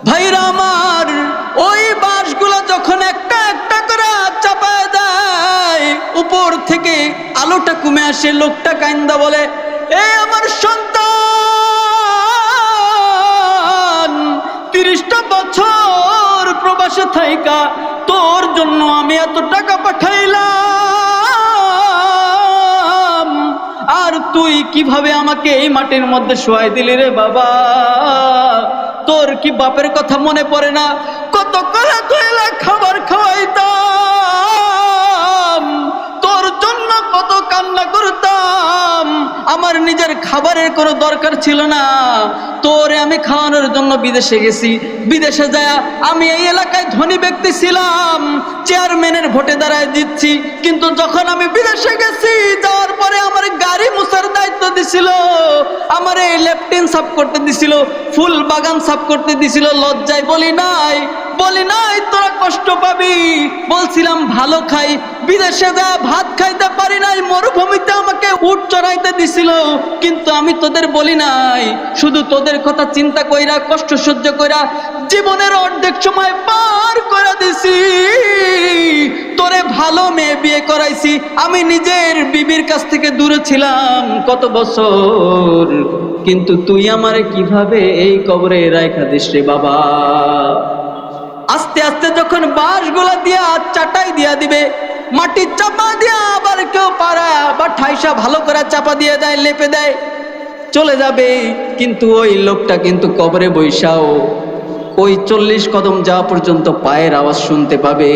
ভাইরা আমার, ওই বাঁশগুলো যখন একটা একটা করে চাপায় দেয়, উপর থেকে আলোটা কমে আসে, লোকটা কাইন্দা বলে, এই আমার সন্তান, 30টা বছর প্রবাসে থাইকা তোর জন্য আমি এত টাকা পাঠাইলাম, আর তুই কিভাবে আমাকে এই মাটির মধ্যে শোয়াই দিলি রে বাবা? তোর কি বাপের কথা মনে পড়ে না? কত করে তুইলা খাবার খাওয়াইতাম, তোর জন্য কত কান্না করতাম, আমার নিজের খাবারের কোনো দরকার ছিল না, তোরে আমি খাওয়ানোর জন্য বিদেশে গেছি। বিদেশে যায় আমি এই এলাকায় ধনী ব্যক্তি ছিলাম, চেয়ারম্যানের ভোটে দাঁড়ায় দিচ্ছি, কিন্তু যখন আমি বিদেশে গেছি, যাওয়ার পরে আমার গাড়ি মুছার দায়িত্ব দিছিল, আমার এই লেফটিন সাফ করতে দিছিল, ফুল বাগান সাফ করতে দিছিল, লজ্জায় বলি নাই তোরা কষ্ট পাবি, বলছিলাম ভালো খাই। বিদেশে যা ভাত খাইতে পারি নাই, মরুভূমিতে আমাকে উট চড়াইতে দিছিল, কিন্তু আমি তোদের বলি নাই, শুধু তোদের কথা চিন্তা কইরা কষ্ট সহ্য কইরা জীবনের অর্ধেক সময় পার করে দিছি। তোরে ভালো মেয়ে বিয়ে করাইছি, আমি নিজের বিবির কাছ থেকে দূরে ছিলাম কত বছর, কিন্তু তুই আমারে কিভাবে এই কবরে রাইখা দিস রে বাবা? আস্তে আস্তে যখন বাঁশগুলা দিয়া চাটাই দিয়া দিবে, মাটি চাপা দিয়া, আবার কেউ পাড়া বা ঠাইসা ভালো করে চাপা দিয়ে দেয়, লেপে দেয়, চলে যাবে, কিন্তু ওই লোকটা কিন্তু কবরে বৈশাও ওই 40 কদম যাওয়া পর্যন্ত পায়ের আওয়াজ শুনতে পাবে।